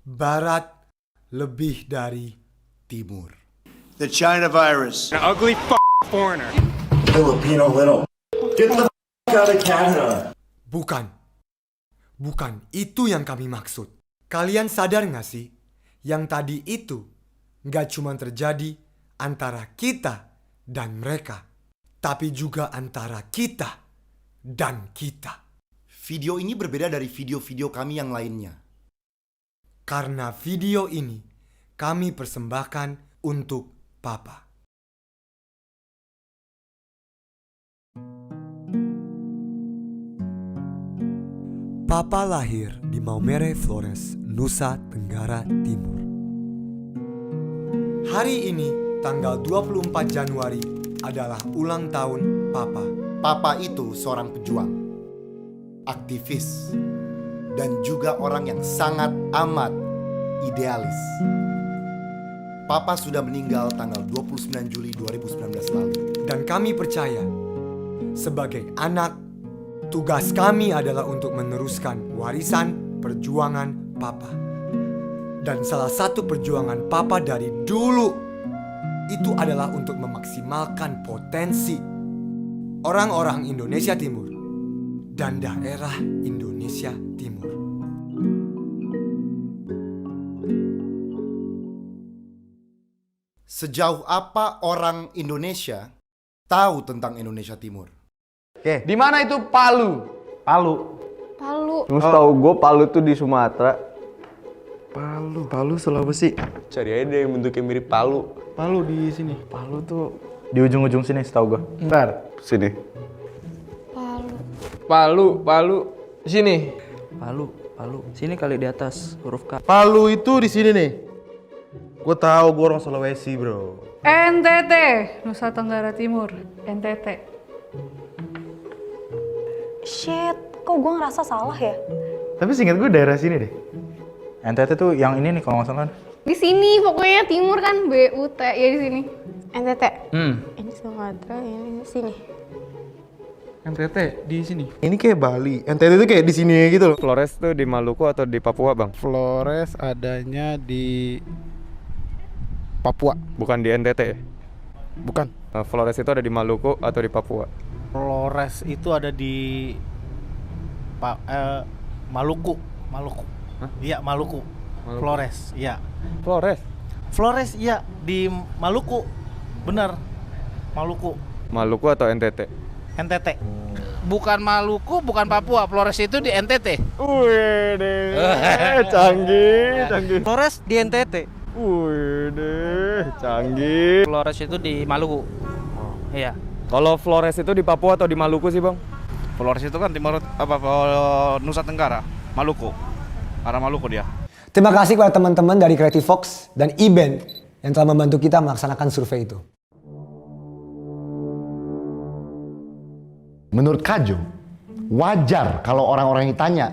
Barat lebih dari timur. The China virus. An ugly foreigner. Filipino little. Get the out of Canada. Bukan itu yang kami maksud. Kalian sadar gak sih? Yang tadi itu gak cuma terjadi antara kita dan mereka, tapi juga antara kita dan kita. Video ini berbeda dari video-video kami yang lainnya. Karena video ini kami persembahkan untuk Papa. Papa lahir di Maumere, Flores, Nusa Tenggara Timur. Hari ini, tanggal 24 Januari, adalah ulang tahun Papa. Papa itu seorang pejuang, aktivis, dan juga orang yang sangat amat idealis. Papa sudah meninggal tanggal 29 Juli 2019 lalu. Dan kami percaya, sebagai anak, tugas kami adalah untuk meneruskan warisan perjuangan Papa. Dan salah satu perjuangan Papa dari dulu itu adalah untuk memaksimalkan potensi orang-orang Indonesia Timur dan daerah Indonesia Timur. Sejauh apa orang Indonesia tahu tentang Indonesia Timur? Oke. Di mana itu Palu? Palu. Terus tahu gue Palu tuh di Sumatera. Palu Sulawesi. Cari aja deh yang bentuknya mirip Palu. Palu di sini. Palu tuh di ujung-ujung sini setahu gue. Bentar. Sini. Palu. Sini. Palu. Sini kali di atas huruf K. Palu itu di sini nih. Gue tahu gue orang Sulawesi, bro. NTT, Nusa Tenggara Timur. NTT. Shit, kok gue ngerasa salah ya? Tapi seingat gue daerah sini deh. NTT tuh yang ini nih kalau nggak salah. Di sini pokoknya timur kan, BUT ya di sini. NTT. Ini Sumatera, ini sini. NTT di sini. Ini kayak Bali. NTT tuh kayak di sini gitu loh. Flores tuh di Maluku atau di Papua, Bang? Flores adanya di Papua. Bukan di NTT ya? Bukan. Flores itu ada di Maluku atau di Papua? Flores itu ada di Maluku. Hah? Iya, Maluku. Flores, iya. Flores iya di Maluku. Bener. Maluku. Maluku atau NTT? NTT. Bukan Maluku, bukan Papua. Flores itu di NTT. Wih deh, canggih. Flores di NTT. Wih deh, canggih. Flores itu di Maluku. Iya. Kalau Flores itu di Papua atau di Maluku sih, Bang? Flores itu kan timur Nusa Tenggara, Maluku. Arah Maluku dia. Terima kasih kepada teman-teman dari Creative Fox dan eBand yang telah membantu kita melaksanakan survei itu. Menurut Kajo, wajar kalau orang-orang yang ditanya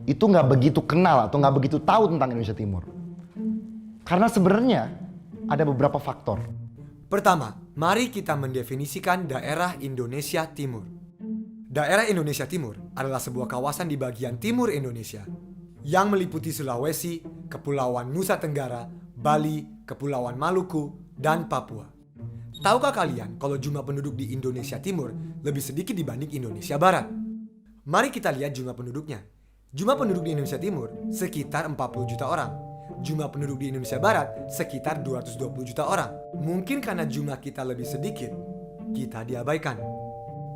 itu nggak begitu kenal atau nggak begitu tahu tentang Indonesia Timur. Karena sebenarnya ada beberapa faktor. Pertama, mari kita mendefinisikan daerah Indonesia Timur. Daerah Indonesia Timur adalah sebuah kawasan di bagian timur Indonesia yang meliputi Sulawesi, Kepulauan Nusa Tenggara, Bali, Kepulauan Maluku, dan Papua. Tahukah kalian kalau jumlah penduduk di Indonesia Timur lebih sedikit dibanding Indonesia Barat? Mari kita lihat jumlah penduduknya. Jumlah penduduk di Indonesia Timur sekitar 40 juta orang. Jumlah penduduk di Indonesia Barat sekitar 220 juta orang. Mungkin karena jumlah kita lebih sedikit, kita diabaikan.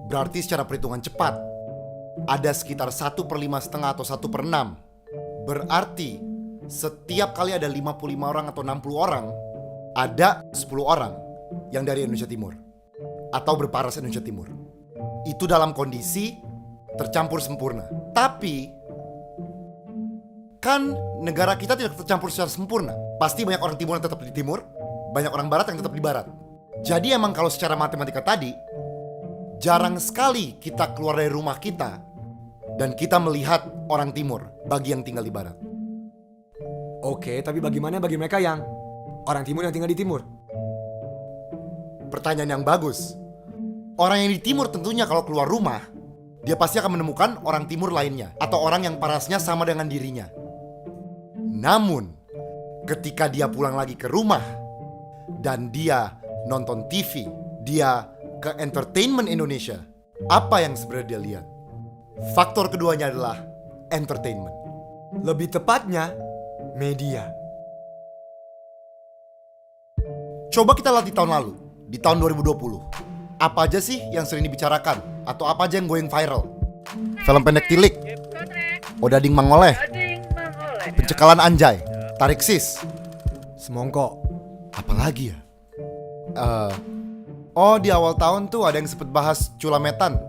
Berarti secara perhitungan cepat, ada sekitar 1/5 atau 1/6. Berarti setiap kali ada 55 orang atau 60 orang, ada 10 orang yang dari Indonesia Timur atau berparas Indonesia Timur. Itu dalam kondisi tercampur sempurna. Tapi kan negara kita tidak tercampur secara sempurna. Pasti banyak orang timur yang tetap di timur, banyak orang barat yang tetap di barat. Jadi emang kalau secara matematika tadi, jarang sekali kita keluar dari rumah kita dan kita melihat orang timur bagi yang tinggal di barat. Oke, tapi bagaimana bagi mereka yang orang timur yang tinggal di timur? Pertanyaan yang bagus. Orang yang di timur tentunya kalau keluar rumah, dia pasti akan menemukan orang timur lainnya atau orang yang parasnya sama dengan dirinya. Namun, ketika dia pulang lagi ke rumah dan dia nonton TV, dia ke Entertainment Indonesia, apa yang sebenarnya dia lihat? Faktor keduanya adalah entertainment. Lebih tepatnya, media. Coba kita lihat di tahun lalu, di tahun 2020. Apa aja sih yang sering dibicarakan? Atau apa aja yang going viral? Film pendek Tilik, Odading Mangoleh, Pencekalan Anjay, Tarik Sis, Semongko. apalagi ya? Di awal tahun tuh ada yang sempet bahas Culametan.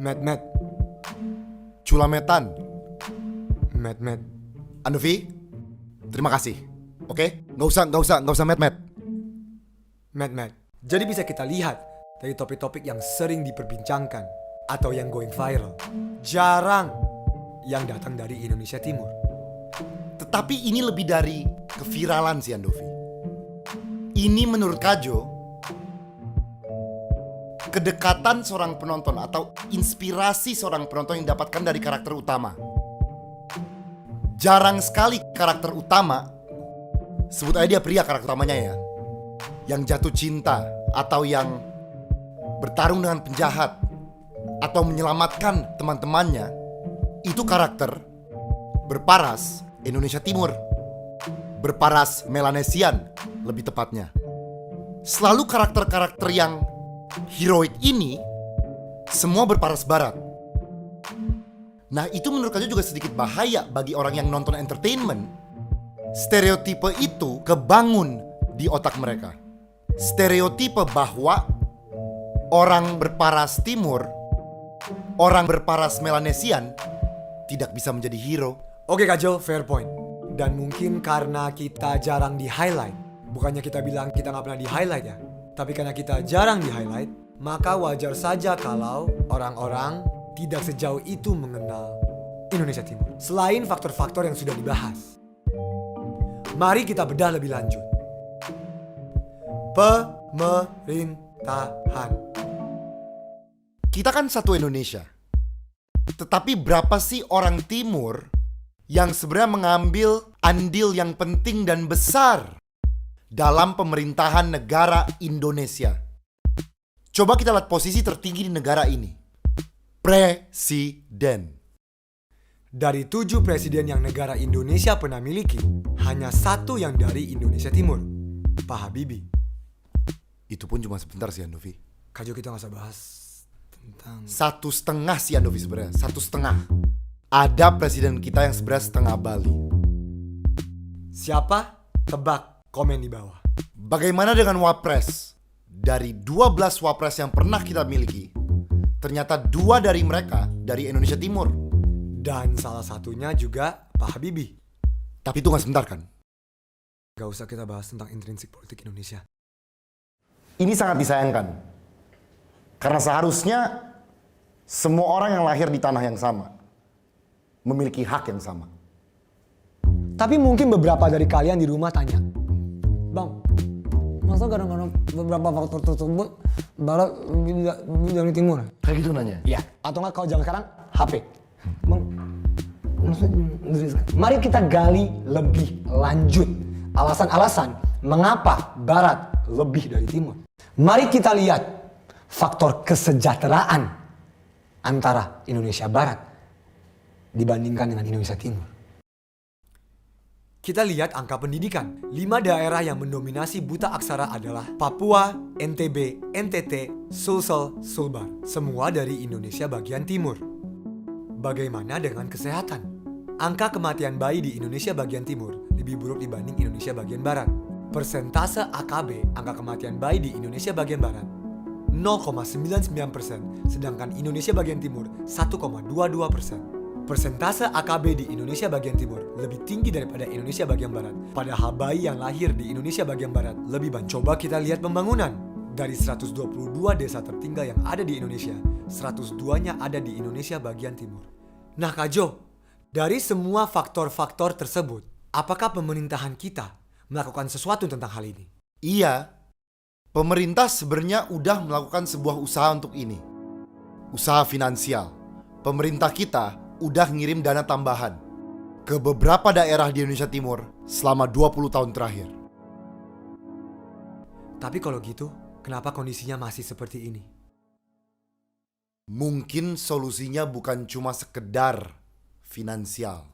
Met. Culametan. Met. Andovi, terima kasih. Oke? Nggak usah met. Jadi bisa kita lihat dari topik-topik yang sering diperbincangkan atau yang going viral, jarang yang datang dari Indonesia Timur. Tetapi ini lebih dari keviralan sih Andovi. Ini menurut Kajo, kedekatan seorang penonton atau inspirasi seorang penonton yang didapatkan dari karakter utama. Jarang sekali karakter utama, sebut aja dia pria karakter utamanya ya, yang jatuh cinta atau yang bertarung dengan penjahat atau menyelamatkan teman-temannya, itu karakter berparas Indonesia Timur, berparas Melanesian lebih tepatnya. Selalu karakter-karakter yang heroik ini semua berparas barat. Nah, itu menurut Kajo juga sedikit bahaya bagi orang yang nonton entertainment. Stereotipe itu kebangun di otak mereka. Stereotipe bahwa orang berparas timur, orang berparas Melanesian tidak bisa menjadi hero. Oke Kajo, fair point. Dan mungkin karena kita jarang di highlight, bukannya kita bilang kita nggak pernah di highlight ya, tapi karena kita jarang di highlight, maka wajar saja kalau orang-orang tidak sejauh itu mengenal Indonesia Timur. Selain faktor-faktor yang sudah dibahas, mari kita bedah lebih lanjut. Pemerintahan. Kita kan satu Indonesia. Tetapi berapa sih orang Timur yang sebenarnya mengambil andil yang penting dan besar dalam pemerintahan negara Indonesia? Coba kita lihat posisi tertinggi di negara ini. Presiden. Dari 7 presiden yang negara Indonesia pernah miliki, hanya 1 yang dari Indonesia Timur, Pak Habibie. Itu pun cuma sebentar sih Andovi. Kajo, kita gak usah bahas tentang 1,5 sih Andovi sebenarnya, 1,5. Ada presiden kita yang sebenarnya setengah Bali. Siapa? Tebak, komen di bawah. Bagaimana dengan Wapres? Dari 12 Wapres yang pernah kita miliki, ternyata 2 dari mereka dari Indonesia Timur. Dan salah satunya juga Pak Habibie. Tapi itu gak sebentar kan? Gak usah kita bahas tentang intrinsik politik Indonesia. Ini sangat disayangkan. Karena seharusnya semua orang yang lahir di tanah yang sama memiliki hak yang sama. Tapi mungkin beberapa dari kalian di rumah tanya, Bang, masa kadang-kadang beberapa faktor tersebut Barat dari Timur? Kayak gitu nanya? Iya. Atau nggak kalau zaman sekarang HP. Bang, mari kita gali lebih lanjut alasan-alasan mengapa Barat lebih dari Timur. Mari kita lihat faktor kesejahteraan antara Indonesia Barat dibandingkan dengan Indonesia Timur. Kita lihat angka pendidikan. 5 daerah yang mendominasi buta aksara adalah Papua, NTB, NTT, Sulsel, Sulbar. Semua dari Indonesia bagian timur. Bagaimana dengan kesehatan? Angka kematian bayi di Indonesia bagian timur lebih buruk dibanding Indonesia bagian barat. Persentase AKB, angka kematian bayi di Indonesia bagian barat, 0,99%, sedangkan Indonesia bagian timur 1,22%. Persentase AKB di Indonesia bagian timur lebih tinggi daripada Indonesia bagian barat. Padahal bayi yang lahir di Indonesia bagian barat lebih banyak. Coba kita lihat pembangunan. Dari 122 desa tertinggal yang ada di Indonesia, 102-nya ada di Indonesia bagian timur. Nah Kajo, dari semua faktor-faktor tersebut, apakah pemerintahan kita melakukan sesuatu tentang hal ini? Iya. Pemerintah sebenarnya udah melakukan sebuah usaha untuk ini. Usaha finansial. Pemerintah kita udah ngirim dana tambahan ke beberapa daerah di Indonesia Timur selama 20 tahun terakhir. Tapi kalau gitu, kenapa kondisinya masih seperti ini? Mungkin solusinya bukan cuma sekedar finansial.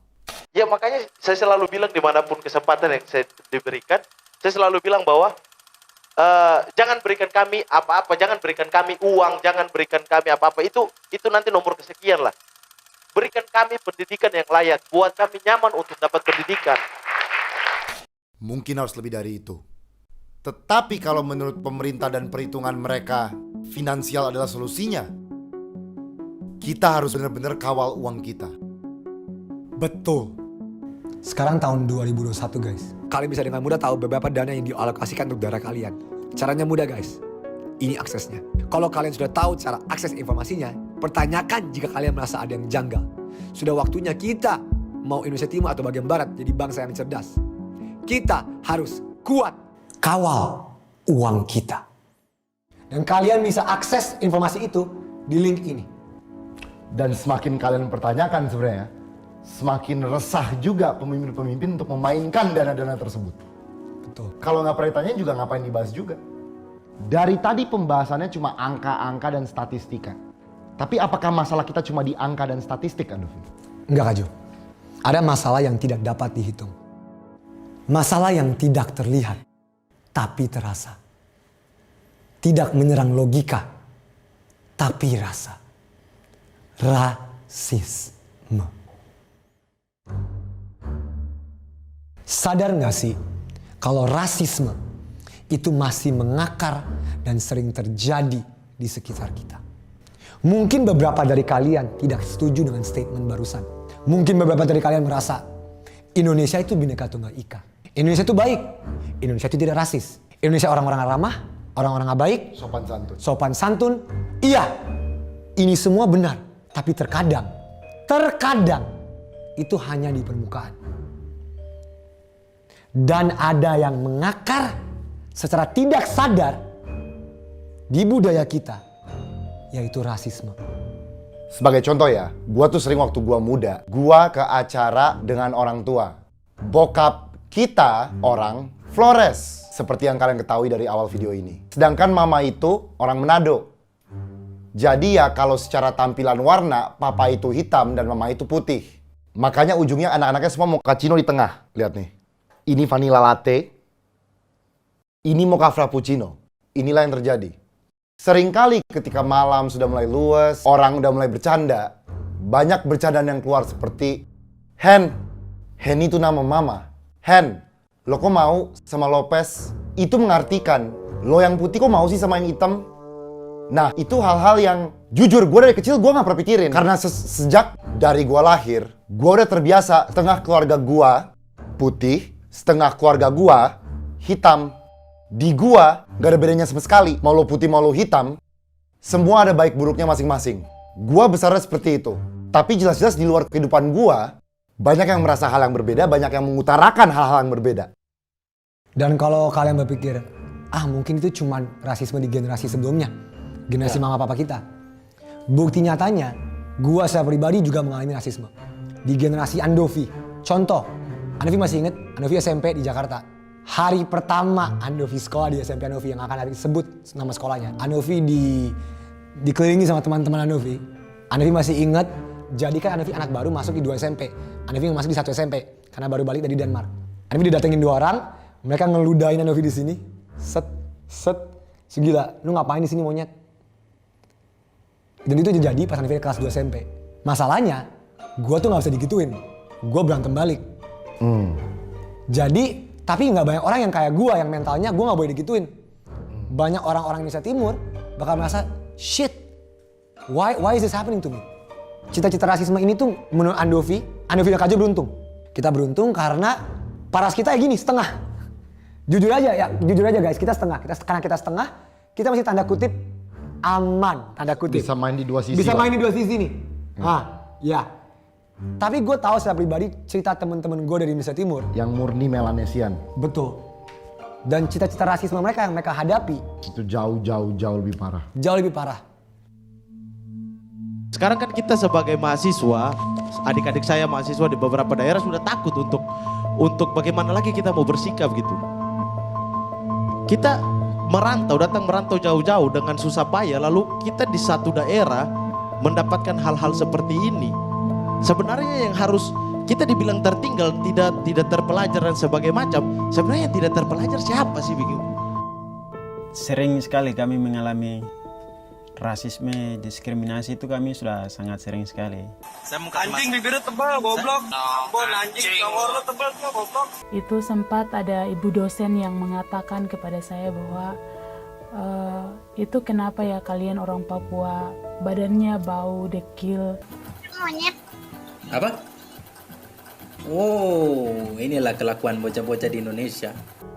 Ya makanya saya selalu bilang dimanapun kesempatan yang saya diberikan, saya selalu bilang bahwa jangan berikan kami apa-apa, jangan berikan kami uang, jangan berikan kami apa-apa. Itu nanti nomor kesekian lah. Berikan kami pendidikan yang layak, buat kami nyaman untuk dapat pendidikan. Mungkin harus lebih dari itu. Tetapi kalau menurut pemerintah dan perhitungan mereka, finansial adalah solusinya, kita harus benar-benar kawal uang kita. Betul. Sekarang tahun 2021 guys. Kalian bisa dengan mudah tahu beberapa dana yang dialokasikan untuk daerah kalian. Caranya mudah guys. Ini aksesnya. Kalau kalian sudah tahu cara akses informasinya, pertanyakan jika kalian merasa ada yang janggal. Sudah waktunya kita, mau Indonesia Timur atau bagian Barat, jadi bangsa yang cerdas. Kita harus kuat. Kawal uang kita. Dan kalian bisa akses informasi itu di link ini. Dan semakin kalian pertanyakan sebenarnya, semakin resah juga pemimpin-pemimpin untuk memainkan dana-dana tersebut. Betul. Kalau nggak pernah ditanya juga ngapain dibahas juga. Dari tadi pembahasannya cuma angka-angka dan statistika. Tapi apakah masalah kita cuma di angka dan statistik, Andovi? Enggak, Kak Jo. Ada masalah yang tidak dapat dihitung. Masalah yang tidak terlihat, tapi terasa. Tidak menyerang logika, tapi rasa. Rasisme. Sadar gak sih kalau rasisme itu masih mengakar dan sering terjadi di sekitar kita? Mungkin beberapa dari kalian tidak setuju dengan statement barusan. Mungkin beberapa dari kalian merasa Indonesia itu Bhinneka Tunggal Ika. Indonesia itu baik. Indonesia itu tidak rasis. Indonesia orang-orang ramah, orang-orang baik, sopan santun. Sopan santun. Iya, ini semua benar. Tapi terkadang itu hanya di permukaan. Dan ada yang mengakar secara tidak sadar di budaya kita, yaitu rasisme. Sebagai contoh ya, gua tuh sering waktu gua muda, gua ke acara dengan orang tua. Bokap kita orang Flores, seperti yang kalian ketahui dari awal video ini. Sedangkan mama itu orang Manado. Jadi ya kalau secara tampilan warna, papa itu hitam dan mama itu putih. Makanya ujungnya anak-anaknya semua mau cappuccino di tengah. Lihat nih. Ini vanilla latte. Ini mocha frappuccino. Inilah yang terjadi. Seringkali ketika malam sudah mulai luas, orang udah mulai bercanda. Banyak bercandaan yang keluar seperti, Hen itu nama mama. Hen, lo kok mau sama Lopez? Itu mengartikan, lo yang putih kok mau sih sama yang hitam? Nah, itu hal-hal yang jujur gue dari kecil gue gak pernah pikirin. Karena sejak dari gue lahir, gue udah terbiasa setengah keluarga gue putih, setengah keluarga gue hitam. Di gue gak ada bedanya sama sekali. Mau lo putih, mau lo hitam, semua ada baik buruknya masing-masing. Gue besarnya seperti itu. Tapi jelas-jelas di luar kehidupan gue, banyak yang merasa hal yang berbeda, banyak yang mengutarakan hal-hal yang berbeda. Dan kalau kalian berpikir, mungkin itu cuma rasisme di generasi sebelumnya. Generasi mama papa kita. Bukti nyatanya, gua secara pribadi juga mengalami rasisme. Di generasi Andovi. Contoh, Andovi masih inget, Andovi SMP di Jakarta. Hari pertama Andovi sekolah di SMP Andovi yang akan disebut nama sekolahnya. Andovi dikelilingi sama teman-teman Andovi. Andovi masih inget, jadi kan Andovi anak baru masuk di 2 SMP. Andovi masuk di 1 SMP, karena baru balik dari Denmark. Andovi didatengin 2 orang, mereka ngeludahin Andovi di sini. Segila, lu ngapain di sini monyet? Dan itu jadi pas Andovi kelas 2 SMP. Masalahnya, gue tuh gak bisa digituin. Gue berantem balik. Jadi, tapi gak banyak orang yang kayak gue, yang mentalnya gue gak boleh digituin. Banyak orang-orang Indonesia Timur bakal merasa, shit, why is this happening to me? Cita-cita rasisme ini tuh menurut Andovi dan Kak Jo beruntung. Kita beruntung karena paras kita gini, setengah. Jujur aja guys, kita setengah. Karena kita setengah, kita masih tanda kutip aman, tanda kutip. Bisa main di 2 sisi. Bisa main di 2 sisi nih. Ya. Tapi gue tahu secara pribadi cerita teman-teman gue dari Indonesia Timur. Yang murni Melanesian. Betul. Dan cita-cita rasisme mereka yang mereka hadapi. Itu jauh lebih parah. Jauh lebih parah. Sekarang kan kita sebagai mahasiswa adik-adik saya mahasiswa di beberapa daerah sudah takut untuk bagaimana lagi kita mau bersikap gitu. Kita datang merantau jauh-jauh dengan susah payah, lalu kita di satu daerah mendapatkan hal-hal seperti ini. Sebenarnya yang harus kita dibilang tertinggal, tidak terpelajar dan sebagainya macam. Sebenarnya yang tidak terpelajar siapa sih bingung? Sering sekali kami mengalami rasisme, diskriminasi itu kami sudah sangat sering sekali. Anjing bibirnya tebal, goblok. Ambon anjing, congor lu tebal tuh, goblok. Itu sempat ada ibu dosen yang mengatakan kepada saya bahwa itu kenapa ya kalian orang Papua badannya bau, dekil. Monyet. Apa? Oh, inilah kelakuan bocah-bocah di Indonesia.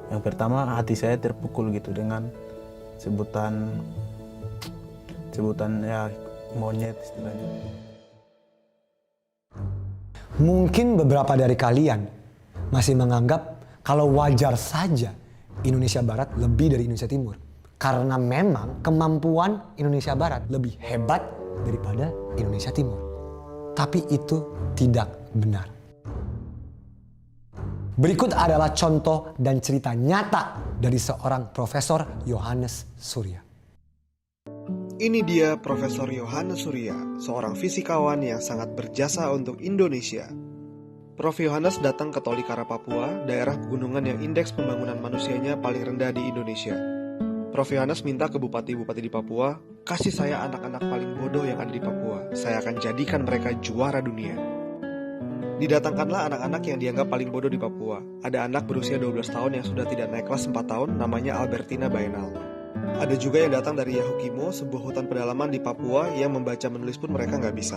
Yang pertama hati saya terpukul gitu dengan sebutan ya monyet istilahnya. Mungkin beberapa dari kalian masih menganggap kalau wajar saja Indonesia Barat lebih dari Indonesia Timur. Karena memang kemampuan Indonesia Barat lebih hebat daripada Indonesia Timur. Tapi itu tidak benar. Berikut adalah contoh dan cerita nyata dari seorang Profesor Yohanes Surya. Ini dia Profesor Yohanes Surya, seorang fisikawan yang sangat berjasa untuk Indonesia. Prof. Yohanes datang ke Tolikara, Papua, daerah pegunungan yang indeks pembangunan manusianya paling rendah di Indonesia. Prof. Yohanes minta ke bupati-bupati di Papua, kasih saya anak-anak paling bodoh yang ada di Papua. Saya akan jadikan mereka juara dunia. Didatangkanlah anak-anak yang dianggap paling bodoh di Papua. Ada anak berusia 12 tahun yang sudah tidak naik kelas 4 tahun, namanya Albertina Baenal. Ada juga yang datang dari Yahukimo, sebuah hutan pedalaman di Papua yang membaca menulis pun mereka nggak bisa.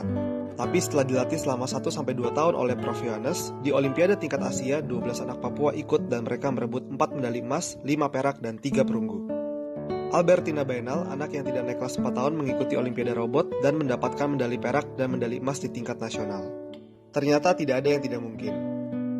Tapi setelah dilatih selama 1-2 tahun oleh Prof. Yohanes, di Olimpiade tingkat Asia, 12 anak Papua ikut dan mereka merebut 4 medali emas, 5 perak, dan 3 perunggu. Albertina Baenal, anak yang tidak naik kelas 4 tahun mengikuti Olimpiade robot dan mendapatkan medali perak dan medali emas di tingkat nasional. Ternyata tidak ada yang tidak mungkin.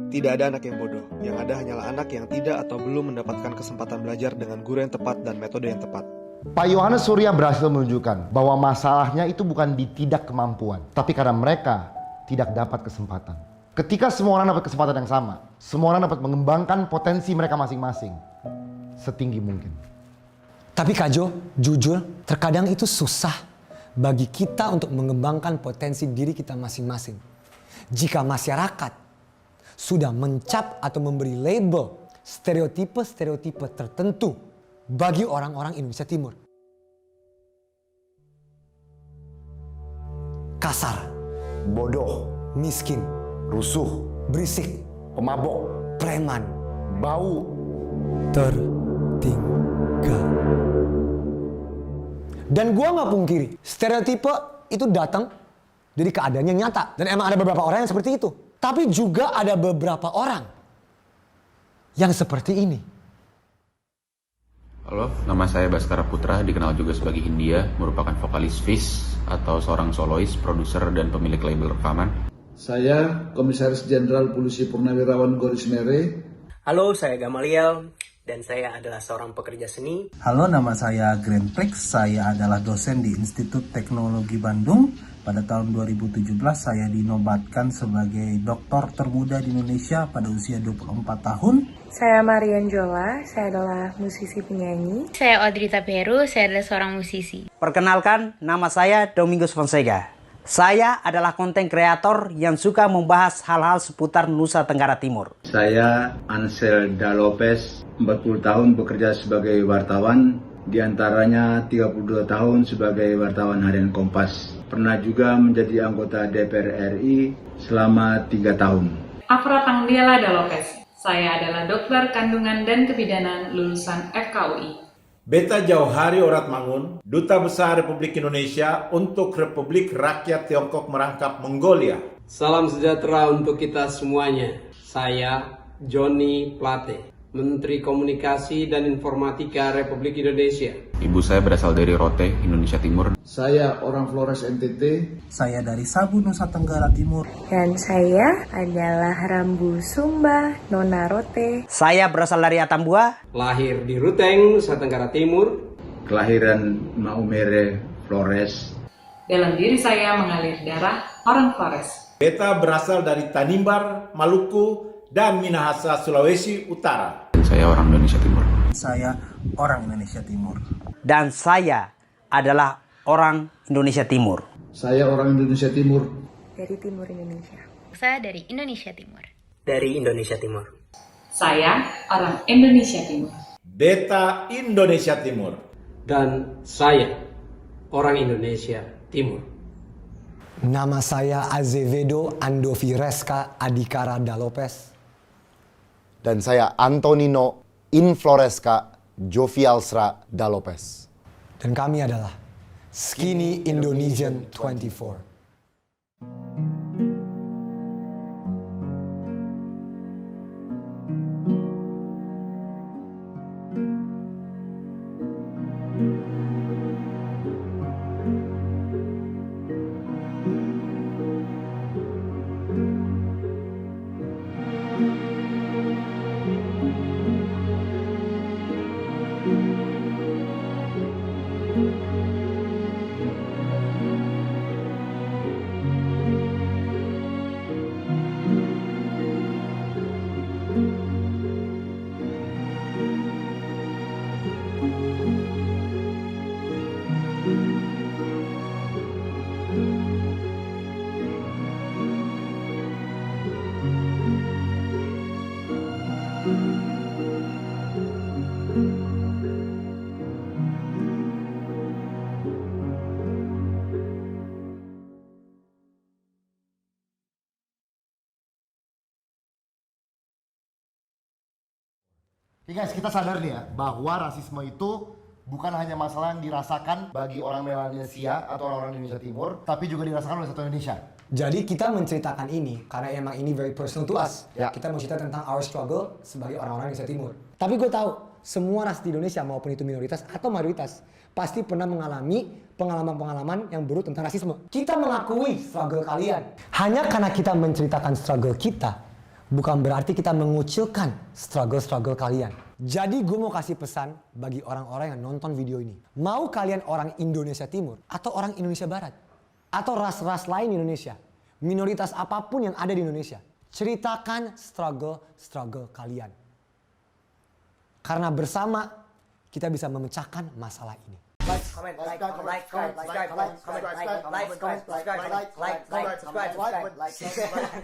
Tidak ada anak yang bodoh, yang ada hanyalah anak yang tidak atau belum mendapatkan kesempatan belajar dengan guru yang tepat dan metode yang tepat. Pak Yohanes Surya berhasil menunjukkan bahwa masalahnya itu bukan di tidak kemampuan, tapi karena mereka tidak dapat kesempatan. Ketika semua orang dapat kesempatan yang sama, semua orang dapat mengembangkan potensi mereka masing-masing setinggi mungkin. Tapi Kak Jo, jujur, terkadang itu susah bagi kita untuk mengembangkan potensi diri kita masing-masing. Jika masyarakat sudah mencap atau memberi label stereotipe tertentu bagi orang-orang Indonesia Timur. Kasar, bodoh, miskin, rusuh, berisik, pemabok, preman, bau, tertinggal. Dan gua nggak pungkiri, stereotipe itu datang dari keadaan yang nyata. Dan emang ada beberapa orang yang seperti itu. Tapi juga ada beberapa orang yang seperti ini. Halo, nama saya Baskara Putra, dikenal juga sebagai Hindia, merupakan vokalis Fish atau seorang solois, produser dan pemilik label rekaman. Saya Komisaris Jenderal Polisi Purnawirawan Goris Mere. Halo, saya Gamaliel dan saya adalah seorang pekerja seni. Halo, nama saya Grand Prix, saya adalah dosen di Institut Teknologi Bandung. Pada tahun 2017 saya dinobatkan sebagai doktor termuda di Indonesia pada usia 24 tahun. Saya Marian Jola, saya adalah musisi penyanyi. Saya Audrita Peru, saya adalah seorang musisi. Perkenalkan, nama saya Domingos Fonseca. Saya adalah konten kreator yang suka membahas hal-hal seputar Nusa Tenggara Timur. Saya Ansel Da Lopez, 40 tahun bekerja sebagai wartawan, diantaranya 32 tahun sebagai wartawan harian Kompas. Pernah juga menjadi anggota DPR RI selama 3 tahun. Afra Tangdiela Da Lopez. Saya adalah dokter kandungan dan kebidanan lulusan FKUI. Beta Jauhari Oratmangun, Duta Besar Republik Indonesia untuk Republik Rakyat Tiongkok Merangkap Mongolia. Salam sejahtera untuk kita semuanya. Saya Joni Plate, Menteri Komunikasi dan Informatika Republik Indonesia. Ibu saya berasal dari Rote, Indonesia Timur. Saya orang Flores NTT. Saya dari Sabu, Nusa Tenggara Timur. Dan saya adalah Rambu Sumba, Nona Rote. Saya berasal dari Atambua. Lahir di Ruteng, Nusa Tenggara Timur. Kelahiran Maumere, Flores. Dalam diri saya mengalir darah orang Flores. Beta berasal dari Tanimbar, Maluku, dan Minahasa, Sulawesi Utara. Saya orang Indonesia Timur. Saya orang Indonesia Timur. Dan saya adalah orang Indonesia Timur. Saya orang Indonesia Timur. Dari timur Indonesia. Saya dari Indonesia Timur. Dari Indonesia Timur. Saya orang Indonesia Timur. Beta Indonesia Timur. Dan saya orang Indonesia Timur. Nama saya Azevedo Andovi Reska Adhikara da Lopez. Dan saya Antonino Infloresca Jovialsra da Lopez. Dan kami adalah Skinny Indonesian 24. Oke guys, kita sadar nih ya, bahwa rasisme itu bukan hanya masalah yang dirasakan bagi orang Melanesia atau orang-orang Indonesia Timur, tapi juga dirasakan oleh satu Indonesia. Jadi kita menceritakan ini karena emang ini very personal to us. Ya. Kita mau cerita tentang our struggle sebagai orang-orang Indonesia Timur. Tapi gue tahu semua ras di Indonesia maupun itu minoritas atau mayoritas pasti pernah mengalami pengalaman-pengalaman yang buruk tentang rasisme. Kita mengakui struggle kalian. Hanya karena kita menceritakan struggle kita, bukan berarti kita mengucilkan struggle-struggle kalian. Jadi gue mau kasih pesan bagi orang-orang yang nonton video ini. Mau kalian orang Indonesia Timur atau orang Indonesia Barat atau ras-ras lain di Indonesia, minoritas apapun yang ada di Indonesia, ceritakan struggle kalian. Karena bersama kita bisa memecahkan masalah ini. Like, comment, subscribe.